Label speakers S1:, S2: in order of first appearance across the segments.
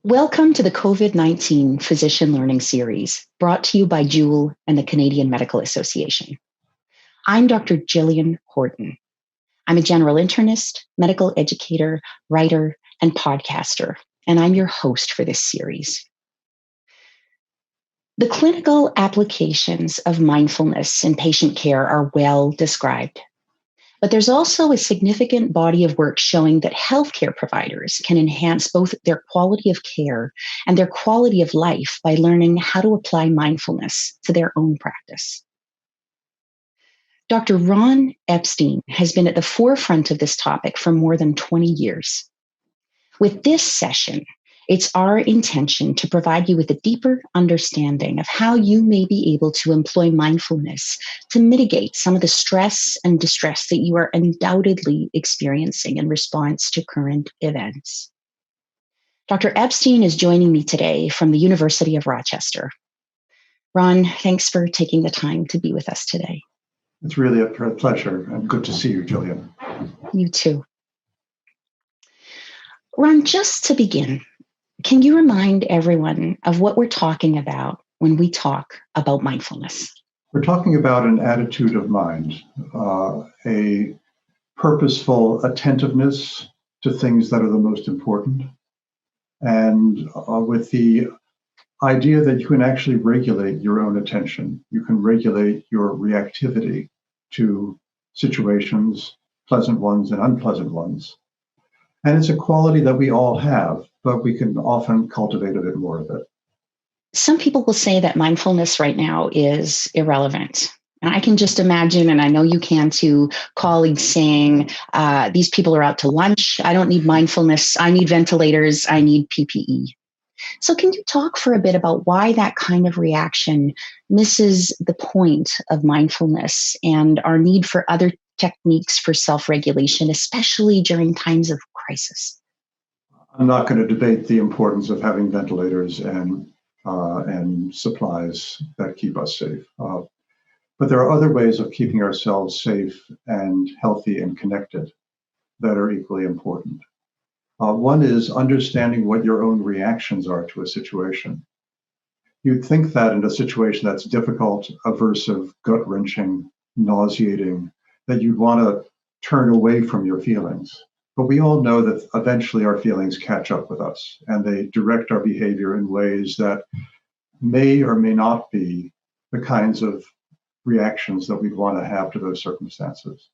S1: Welcome to the COVID-19 Physician Learning Series, brought to you by Jewel and the Canadian Medical Association. I'm Dr. Gillian Horton. I'm a general internist, medical educator, writer, and podcaster, and I'm your host for this series. The clinical applications of mindfulness in patient care are well described. But there's also a significant body of work showing that healthcare providers can enhance both their quality of care and their quality of life by learning how to apply mindfulness to their own practice. Dr. Ron Epstein has been at the forefront of this topic for more than 20 years. With this session, it's our intention to provide you with a deeper understanding of how you may be able to employ mindfulness to mitigate some of the stress and distress that you are undoubtedly experiencing in response to current events. Dr. Epstein is joining me today from the University of Rochester. Ron, thanks for taking the time to be with us today.
S2: It's really a pleasure and good to see you, Jillian.
S1: You too. Ron, just to begin, can you remind everyone of what we're talking about when we talk about mindfulness?
S2: We're talking about an attitude of mind, a purposeful attentiveness to things that are the most important, and with the idea that you can actually regulate your own attention. You can regulate your reactivity to situations, pleasant ones and unpleasant ones. And it's a quality that we all have, but we can often cultivate a bit more of it.
S1: Some people will say that mindfulness right now is irrelevant. And I can just imagine, and I know you can too, colleagues saying, these people are out to lunch. I don't need mindfulness. I need ventilators. I need PPE. So can you talk for a bit about why that kind of reaction misses the point of mindfulness and our need for other techniques for self-regulation, especially during times of crisis?
S2: I'm not going to debate the importance of having ventilators and supplies that keep us safe. But there are other ways of keeping ourselves safe and healthy and connected that are equally important. One is understanding what your own reactions are to a situation. You'd think that in a situation that's difficult, aversive, gut-wrenching, nauseating, that you'd want to turn away from your feelings. But we all know that eventually our feelings catch up with us and they direct our behavior in ways that may or may not be the kinds of reactions that we'd want to have to those circumstances.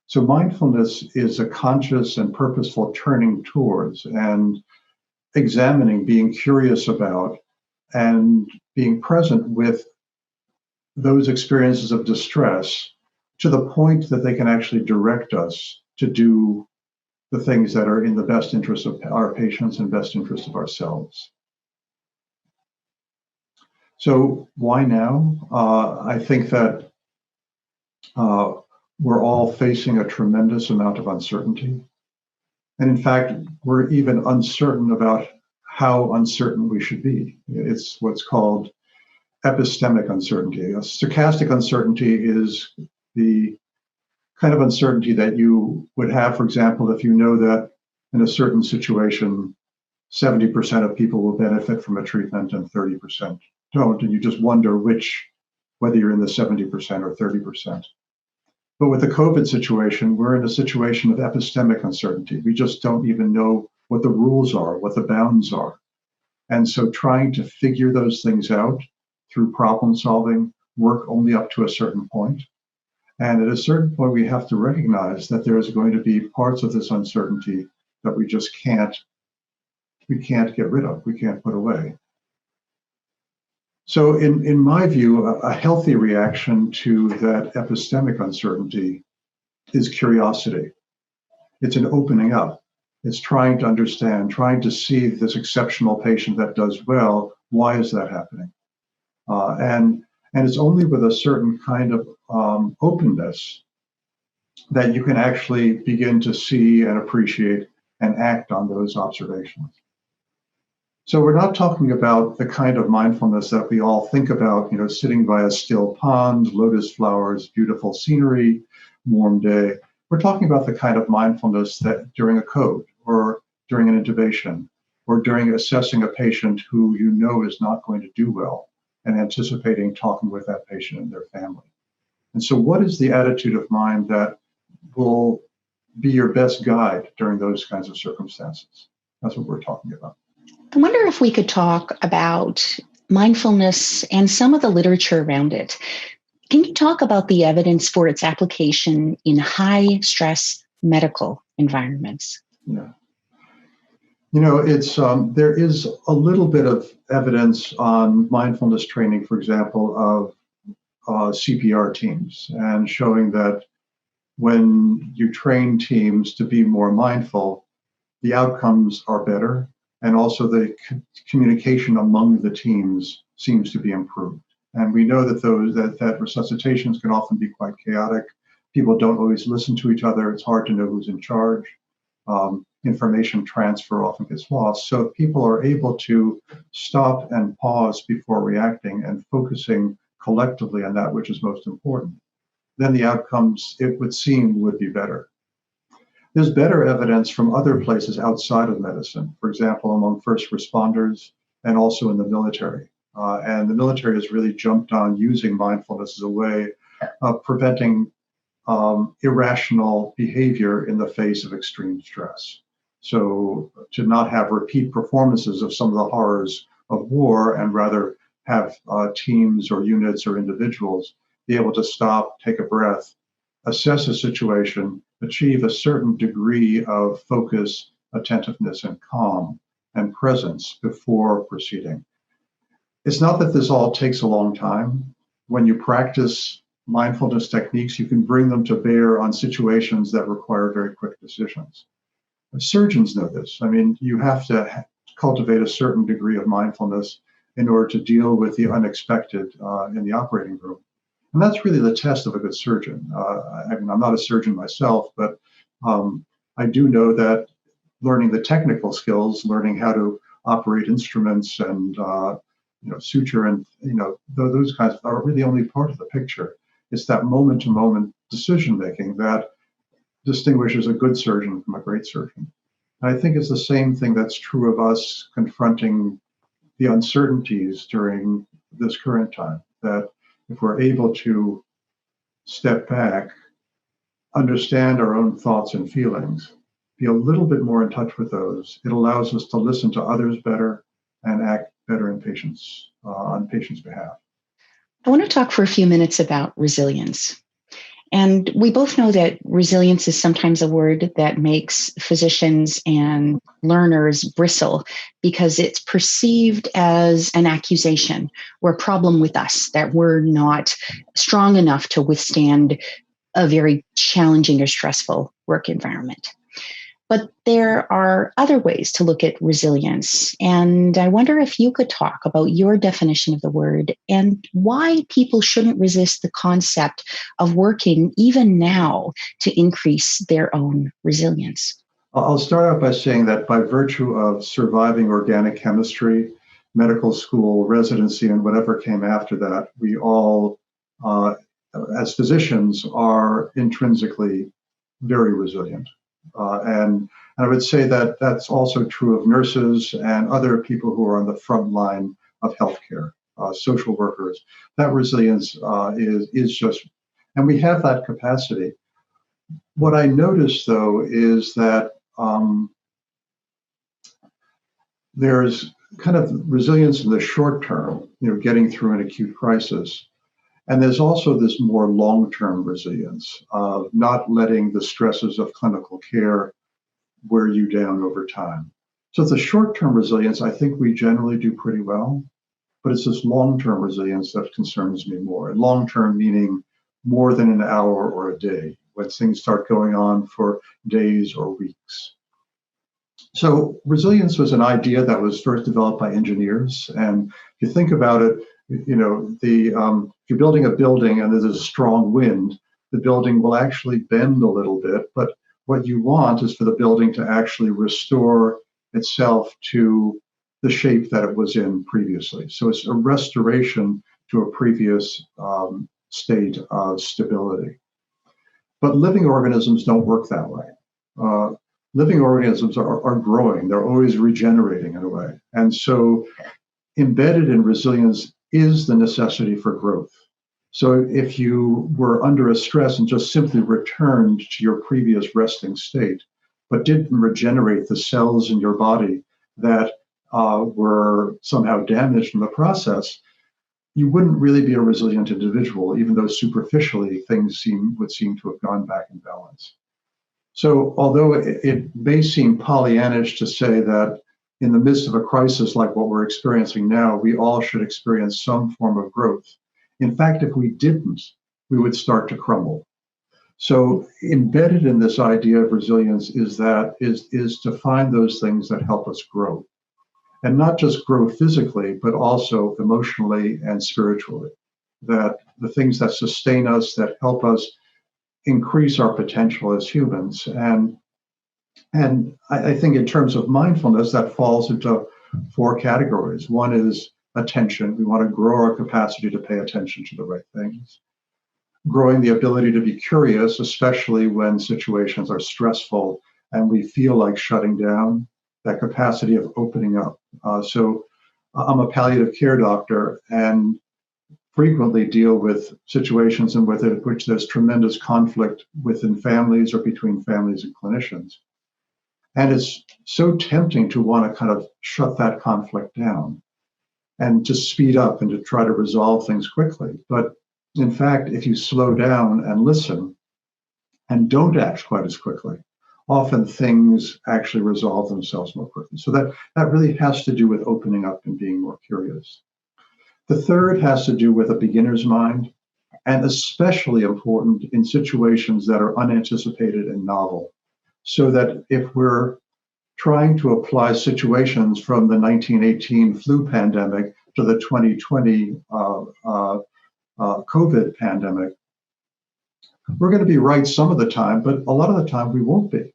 S2: So mindfulness is a conscious and purposeful turning towards and examining, being curious about, and being present with those experiences of distress to the point that they can actually direct us to do the things that are in the best interest of our patients and best interest of ourselves. So why now? I think that we're all facing a tremendous amount of uncertainty. And in fact, we're even uncertain about how uncertain we should be. It's what's called epistemic uncertainty. A stochastic uncertainty is the kind of uncertainty that you would have, for example, if you know that in a certain situation, 70% of people will benefit from a treatment and 30% don't, and you just wonder whether you're in the 70% or 30%. But with the COVID situation, we're in a situation of epistemic uncertainty. We just don't even know what the rules are, what the bounds are. And so trying to figure those things out through problem solving work only up to a certain point. And at a certain point, we have to recognize that there is going to be parts of this uncertainty that we just can't get rid of, we can't put away. So in my view, a healthy reaction to that epistemic uncertainty is curiosity. It's an opening up. It's trying to understand, trying to see this exceptional patient that does well. Why is that happening? And it's only with a certain kind of openness that you can actually begin to see and appreciate and act on those observations. So we're not talking about the kind of mindfulness that we all think about, sitting by a still pond, lotus flowers, beautiful scenery, warm day. We're talking about the kind of mindfulness that during a code or during an intubation or during assessing a patient who you know is not going to do well and anticipating talking with that patient and their family. And so what is the attitude of mind that will be your best guide during those kinds of circumstances? That's what we're talking about.
S1: I wonder if we could talk about mindfulness and some of the literature around it. Can you talk about the evidence for its application in high stress medical environments?
S2: Yeah. It's there is a little bit of evidence on mindfulness training, for example, of CPR teams, and showing that when you train teams to be more mindful, the outcomes are better, and also the communication among the teams seems to be improved. And we know that that resuscitations can often be quite chaotic. People don't always listen to each other. It's hard to know who's in charge. Information transfer often gets lost. So if people are able to stop and pause before reacting and focusing collectively on that which is most important, then the outcomes, it would seem, would be better. There's better evidence from other places outside of medicine, for example, among first responders and also in the military. And the military has really jumped on using mindfulness as a way of preventing irrational behavior in the face of extreme stress. So to not have repeat performances of some of the horrors of war, and rather have teams or units or individuals be able to stop, take a breath, assess a situation, achieve a certain degree of focus, attentiveness, and calm and presence before proceeding. It's not that this all takes a long time. When you practice mindfulness techniques, you can bring them to bear on situations that require very quick decisions. Surgeons know this. I mean, you have to cultivate a certain degree of mindfulness in order to deal with the unexpected in the operating room. And that's really the test of a good surgeon. I mean, I'm not a surgeon myself, but I do know that learning the technical skills, learning how to operate instruments and suture and those kinds are really only part of the picture. It's that moment-to-moment decision making that distinguishes a good surgeon from a great surgeon. And I think it's the same thing that's true of us confronting the uncertainties during this current time, that if we're able to step back, understand our own thoughts and feelings, be a little bit more in touch with those, it allows us to listen to others better and act better in patients on patients' behalf.
S1: I want to talk for a few minutes about resilience. And we both know that resilience is sometimes a word that makes physicians and learners bristle because it's perceived as an accusation or a problem with us, that we're not strong enough to withstand a very challenging or stressful work environment. But there are other ways to look at resilience. And I wonder if you could talk about your definition of the word and why people shouldn't resist the concept of working even now to increase their own resilience.
S2: I'll start out by saying that by virtue of surviving organic chemistry, medical school, residency, and whatever came after that, we all, as physicians, are intrinsically very resilient. And I would say that that's also true of nurses and other people who are on the front line of healthcare, social workers. That resilience is just, and we have that capacity. What I notice, though, is that there's kind of resilience in the short term, getting through an acute crisis. And there's also this more long-term resilience of not letting the stresses of clinical care wear you down over time. So it's a short-term resilience. I think we generally do pretty well, but it's this long-term resilience that concerns me more. And long-term meaning more than an hour or a day, when things start going on for days or weeks. So resilience was an idea that was first developed by engineers. And if you think about it, if you're building a building and there's a strong wind, the building will actually bend a little bit. But what you want is for the building to actually restore itself to the shape that it was in previously. So it's a restoration to a previous state of stability. But living organisms don't work that way. living organisms are growing. They're always regenerating in a way. And so embedded in resilience is the necessity for growth. So if you were under a stress and just simply returned to your previous resting state, but didn't regenerate the cells in your body that were somehow damaged in the process, you wouldn't really be a resilient individual, even though superficially things would seem to have gone back in balance. So although it may seem Pollyannish to say that in the midst of a crisis like what we're experiencing now, we all should experience some form of growth. In fact, if we didn't, we would start to crumble. So embedded in this idea of resilience is to find those things that help us grow. And not just grow physically, but also emotionally and spiritually. That the things that sustain us, that help us increase our potential as humans. And I think in terms of mindfulness, that falls into 4 categories. One is attention. We want to grow our capacity to pay attention to the right things. Growing the ability to be curious, especially when situations are stressful and we feel like shutting down, that capacity of opening up. So I'm a palliative care doctor and frequently deal with situations in which there's tremendous conflict within families or between families and clinicians. And it's so tempting to want to kind of shut that conflict down and to speed up and to try to resolve things quickly. But in fact, if you slow down and listen and don't act quite as quickly, often things actually resolve themselves more quickly. So that really has to do with opening up and being more curious. The third has to do with a beginner's mind, and especially important in situations that are unanticipated and novel. So that if we're trying to apply situations from the 1918 flu pandemic to the 2020 COVID pandemic, we're going to be right some of the time, but a lot of the time we won't be.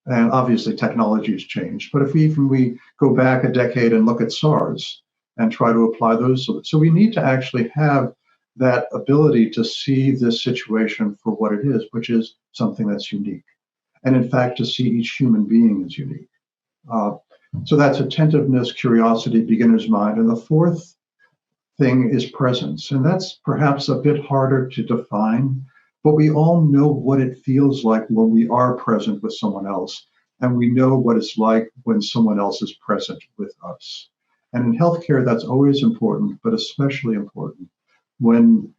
S2: And obviously technology has changed. But if we go back a decade and look at SARS and try to apply those, so we need to actually have that ability to see this situation for what it is, which is something that's unique. And in fact, to see each human being as unique. So that's attentiveness, curiosity, beginner's mind. And the fourth thing is presence. And that's perhaps a bit harder to define, but we all know what it feels like when we are present with someone else. And we know what it's like when someone else is present with us. And in healthcare, that's always important, but especially important when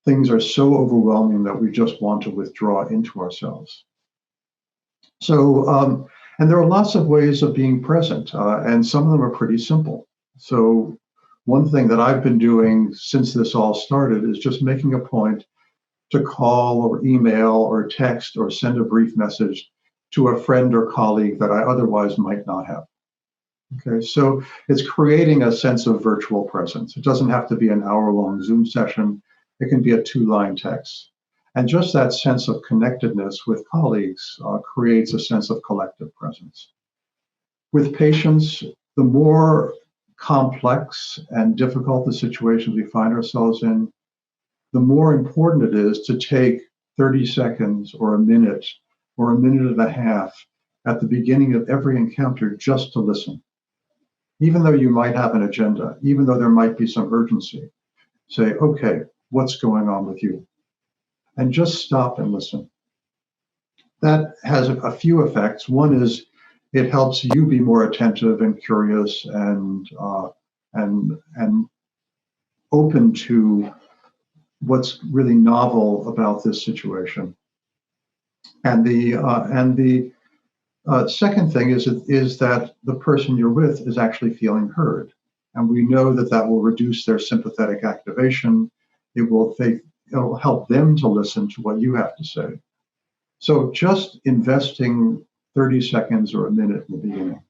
S2: things are so overwhelming that we just want to withdraw into ourselves. So, and there are lots of ways of being present, and some of them are pretty simple. So one thing that I've been doing since this all started is just making a point to call or email or text or send a brief message to a friend or colleague that I otherwise might not have. Okay, so it's creating a sense of virtual presence. It doesn't have to be an hour-long Zoom session. It can be a 2-line text. And just that sense of connectedness with colleagues creates a sense of collective presence. With patients, the more complex and difficult the situations we find ourselves in, the more important it is to take 30 seconds or a minute and a half at the beginning of every encounter just to listen. Even though you might have an agenda, even though there might be some urgency, say, okay, what's going on with you? And just stop and listen. That has a few effects. One is it helps you be more attentive and curious and open to what's really novel about this situation. And the second thing is that the person you're with is actually feeling heard, and we know that will reduce their sympathetic activation. It'll help them to listen to what you have to say. So just investing 30 seconds or a minute in the beginning.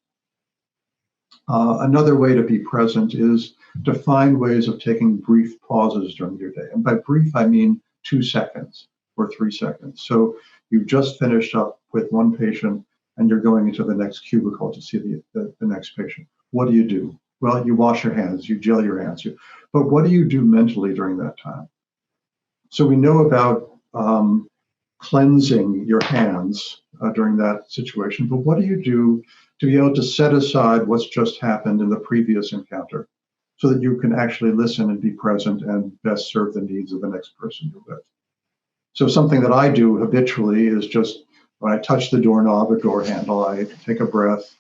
S2: Another way to be present is to find ways of taking brief pauses during your day. And by brief, I mean 2 seconds or 3 seconds. So you've just finished up with one patient and you're going into the next cubicle to see the next patient. What do? Well, you wash your hands, you gel your hands. But what do you do mentally during that time? So we know about cleansing your hands during that situation, but what do you do to be able to set aside what's just happened in the previous encounter so that you can actually listen and be present and best serve the needs of the next person you're with? So something that I do habitually is just when I touch the doorknob or door handle, I take a breath.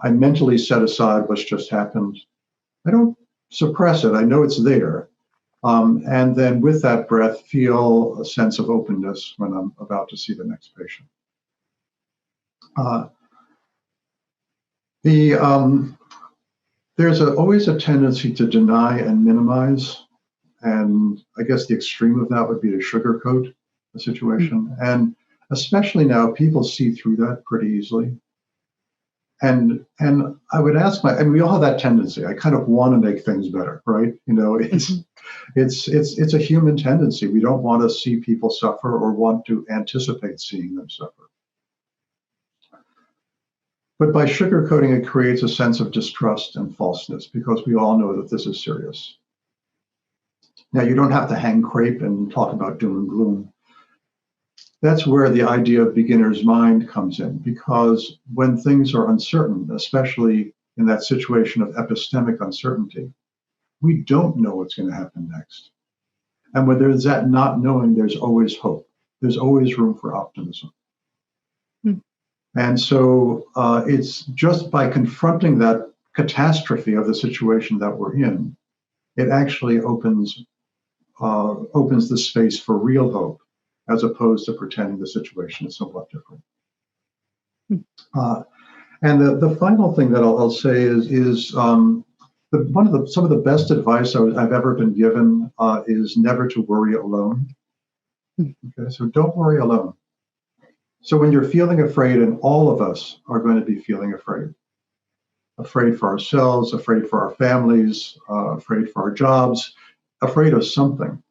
S2: I mentally set aside what's just happened. I don't suppress it. I know it's there. And then with that breath, feel a sense of openness when I'm about to see the next patient. There's always a tendency to deny and minimize. And I guess the extreme of that would be to sugarcoat the situation. Mm-hmm. And especially now, people see through that pretty easily. And I would ask we all have that tendency. I kind of want to make things better, right? It's a human tendency. We don't want to see people suffer or want to anticipate seeing them suffer. But by sugarcoating, it creates a sense of distrust and falseness because we all know that this is serious. Now, you don't have to hang crepe and talk about doom and gloom. That's where the idea of beginner's mind comes in, because when things are uncertain, especially in that situation of epistemic uncertainty, we don't know what's going to happen next. And when there's that not knowing, there's always hope. There's always room for optimism. And so it's just by confronting that catastrophe of the situation that we're in, it actually opens the space for real hope, as opposed to pretending the situation is somewhat different. And the final thing that I'll say is some of the best advice I've ever been given is never to worry alone. Okay, so don't worry alone. So when you're feeling afraid, and all of us are going to be feeling afraid for ourselves, afraid for our families, afraid for our jobs, afraid of something.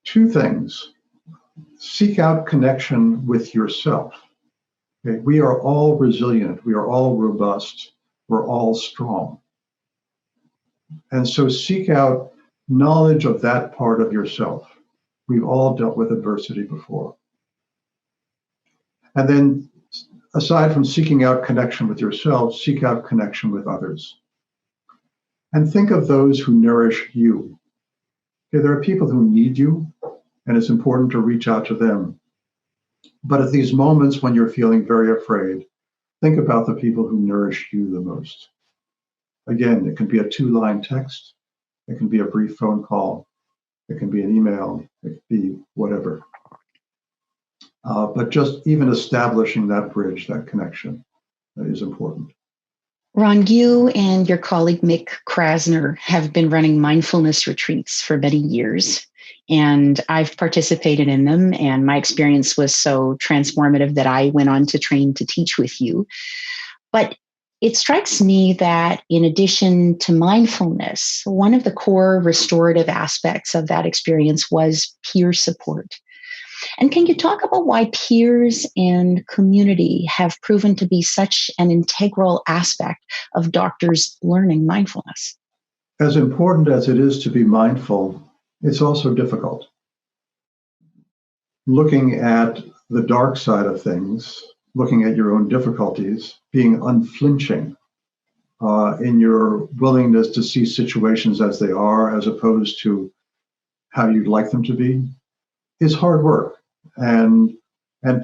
S2: Two things. Seek out connection with yourself. Okay? We are all resilient. We are all robust. We're all strong. And so seek out knowledge of that part of yourself. We've all dealt with adversity before. And then, aside from seeking out connection with yourself, seek out connection with others. And think of those who nourish you. Okay, there are people who need you, and it's important to reach out to them. But at these moments when you're feeling very afraid, think about the people who nourish you the most. Again, it can be a 2-line text. It can be a brief phone call. It can be an email. It can be whatever. But just even establishing that bridge, that connection, is important.
S1: Ron, you and your colleague Mick Krasner have been running mindfulness retreats for many years, and I've participated in them, and my experience was so transformative that I went on to train to teach with you. But it strikes me that in addition to mindfulness, one of the core restorative aspects of that experience was peer support. And can you talk about why peers and community have proven to be such an integral aspect of doctors learning mindfulness?
S2: As important as it is to be mindful, it's also difficult. Looking at the dark side of things, looking at your own difficulties, being unflinching in your willingness to see situations as they are, as opposed to how you'd like them to be, is hard work. And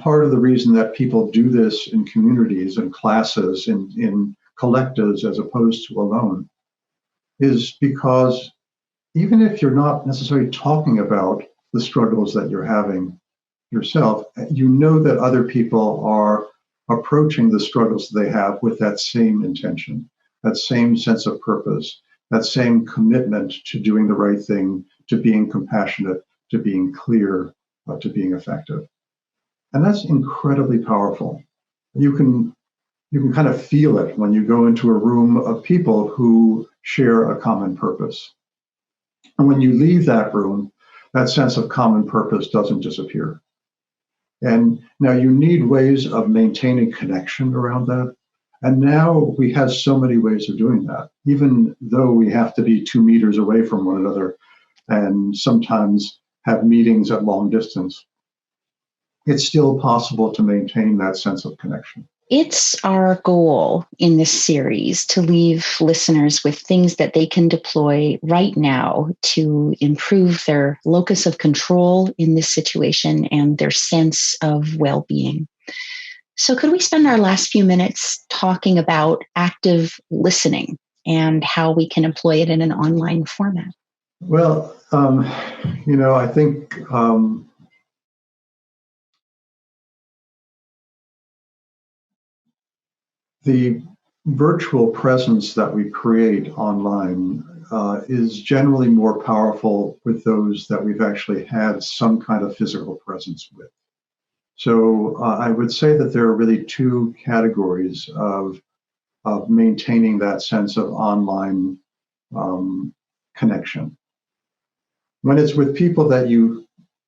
S2: part of the reason that people do this in communities and classes, in collectives, as opposed to alone, is because even if you're not necessarily talking about the struggles that you're having yourself, you know that other people are approaching the struggles that they have with that same intention, that same sense of purpose, that same commitment to doing the right thing, to being compassionate, to being clear, to being effective. And that's incredibly powerful. You can kind of feel it when you go into a room of people who share a common purpose. And when you leave that room, that sense of common purpose doesn't disappear. And now you need ways of maintaining connection around that. And now we have so many ways of doing that, even though we have to be 2 meters away from one another and sometimes have meetings at long distance, it's still possible to maintain that sense of connection.
S1: It's our goal in this series to leave listeners with things that they can deploy right now to improve their locus of control in this situation and their sense of well-being. So could we spend our last few minutes talking about active listening and how we can employ it in an online format?
S2: Well, I think the virtual presence that we create online is generally more powerful with those that we've actually had some kind of physical presence with. So I would say that there are really two categories of maintaining that sense of online connection. When it's with people that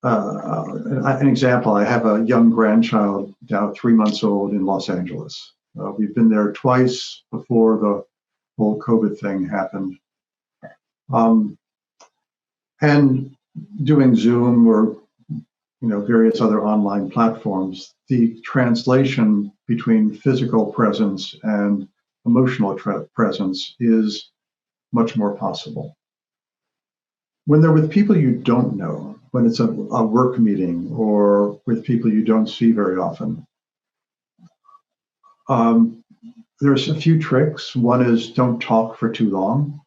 S2: an example, I have a young grandchild, now 3 months old, in Los Angeles. We've been there twice before the whole COVID thing happened. And doing Zoom or various other online platforms, the translation between physical presence and emotional presence is much more possible. When they're with people you don't know, when it's a work meeting or with people you don't see very often, there's a few tricks. One is don't talk for too long.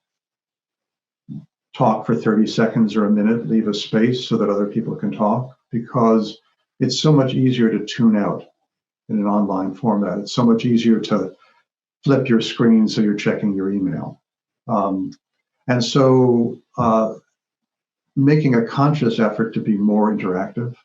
S2: Talk for 30 seconds or a minute, leave a space so that other people can talk, because it's so much easier to tune out in an online format. It's so much easier to flip your screen so you're checking your email. And so making a conscious effort to be more interactive.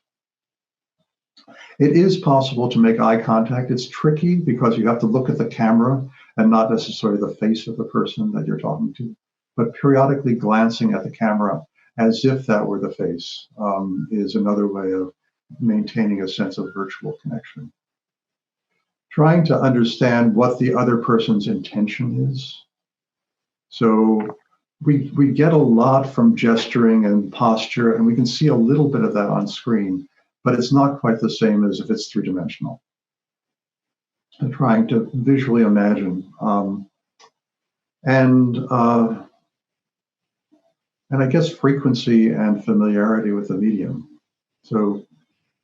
S2: It is possible to make eye contact. It's tricky because you have to look at the camera and not necessarily the face of the person that you're talking to, but periodically glancing at the camera as if that were the face is another way of maintaining a sense of virtual connection. Trying to understand what the other person's intention is. So we get a lot from gesturing and posture, and we can see a little bit of that on screen, but it's not quite the same as if it's three-dimensional. And trying to visually imagine. And I guess frequency and familiarity with the medium. So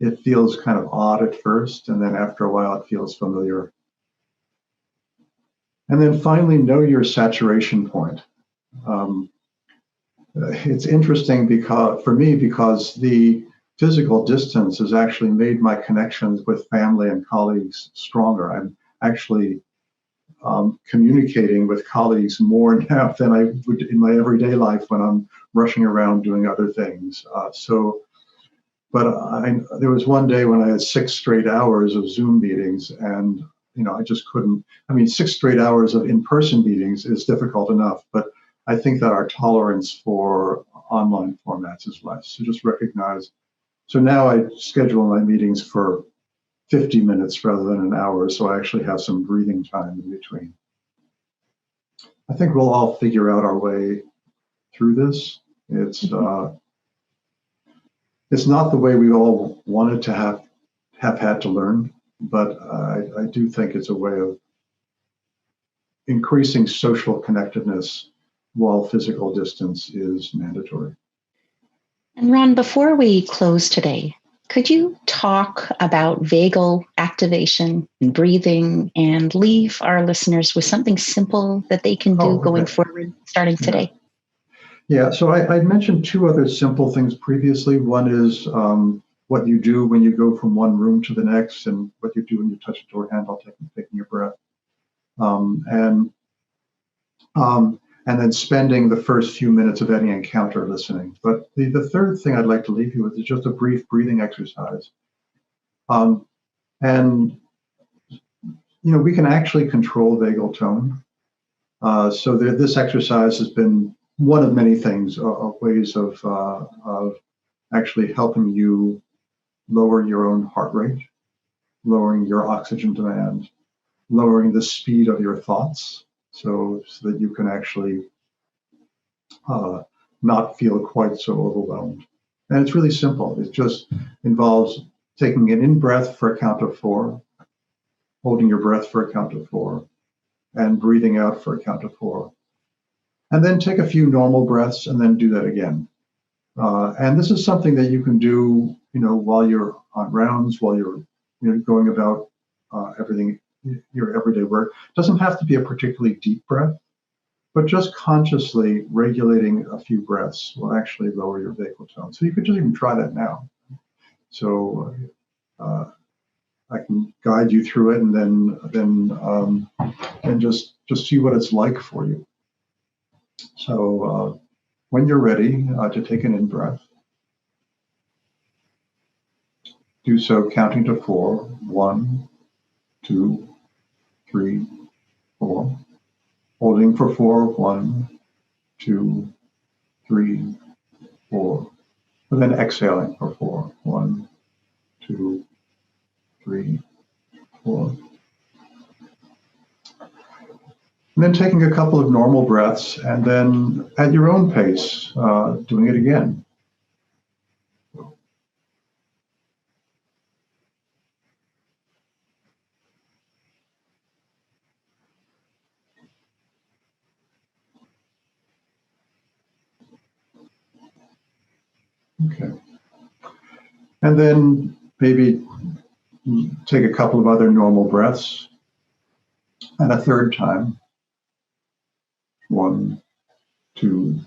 S2: it feels kind of odd at first, and then after a while it feels familiar. And then finally, know your saturation point. It's interesting for me because the physical distance has actually made my connections with family and colleagues stronger. I'm actually communicating with colleagues more now than I would in my everyday life when I'm rushing around doing other things. There was one day when I had 6 straight hours of Zoom meetings, and I just couldn't. 6 straight hours of in-person meetings is difficult enough, but I think that our tolerance for online formats is less. So just recognize. So now I schedule my meetings for 50 minutes rather than an hour, so I actually have some breathing time in between. I think we'll all figure out our way through this. It's not the way we all wanted to have had to learn, but I do think it's a way of increasing social connectedness while physical distance is mandatory.
S1: And Ron, before we close today, could you talk about vagal activation and breathing and leave our listeners with something simple that they can do going forward, starting today?
S2: Yeah, so I mentioned 2 other simple things previously. One is what you do when you go from one room to the next, and what you do when you touch a door handle, taking your breath. And then spending the first few minutes of any encounter listening. But the third thing I'd like to leave you with is just a brief breathing exercise. And we can actually control vagal tone. So this exercise has been one of many things, ways of actually helping you lower your own heart rate, lowering your oxygen demand, lowering the speed of your thoughts, so that you can actually not feel quite so overwhelmed. And it's really simple. It just involves taking an in-breath for a count of 4, holding your breath for a count of 4, and breathing out for a count of 4. And then take a few normal breaths and then do that again. And this is something that you can do, while you're on rounds, while you're going about everything, your everyday work. It doesn't have to be a particularly deep breath, but just consciously regulating a few breaths will actually lower your vagal tone. So you could just even try that now. So I can guide you through it, and then just see what it's like for you. So when you're ready to take an in-breath, do so counting to 4. 1, 2, 3, 4. Holding for 4. 1, 2, 3, 4. And then exhaling for 4. 1, 2, 3, 4. And then taking a couple of normal breaths, and then at your own pace, doing it again. Okay. And then maybe take a couple of other normal breaths, and a third time. 1, 2,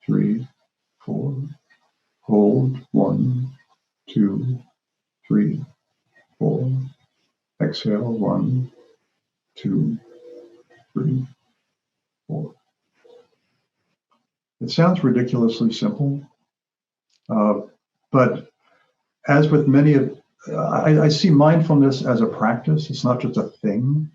S2: 3, 4. Hold. 1, 2, 3, 4. Exhale. 1, 2, 3, 4. It sounds ridiculously simple, but as with many of, I see mindfulness as a practice. It's not just a thing.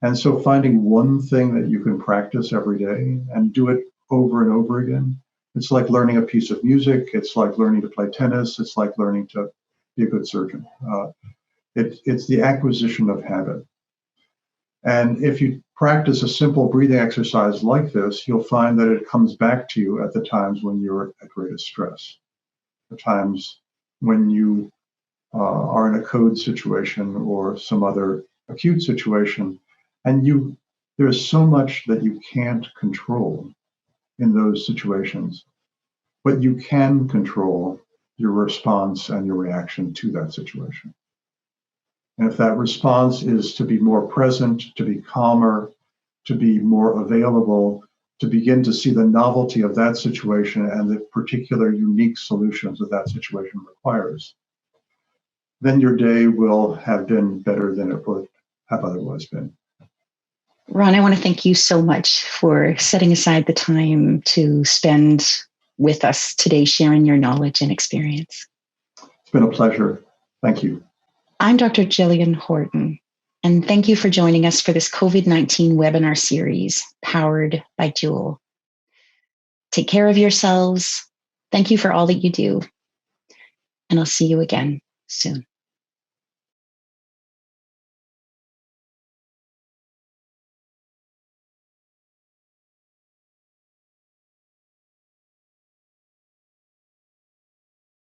S2: And so finding one thing that you can practice every day and do it over and over again. It's like learning a piece of music. It's like learning to play tennis. It's like learning to be a good surgeon. It's the acquisition of habit. And if you practice a simple breathing exercise like this, you'll find that it comes back to you at the times when you're at greatest stress, the times when you are in a code situation or some other acute situation, and there's so much that you can't control in those situations, but you can control your response and your reaction to that situation. And if that response is to be more present, to be calmer, to be more available, to begin to see the novelty of that situation and the particular unique solutions that that situation requires, then your day will have been better than it would have otherwise been.
S1: Ron, I want to thank you so much for setting aside the time to spend with us today, sharing your knowledge and experience.
S2: It's been a pleasure. Thank you.
S1: I'm Dr. Jillian Horton, and thank you for joining us for this COVID-19 webinar series, powered by Jewel. Take care of yourselves. Thank you for all that you do, and I'll see you again soon.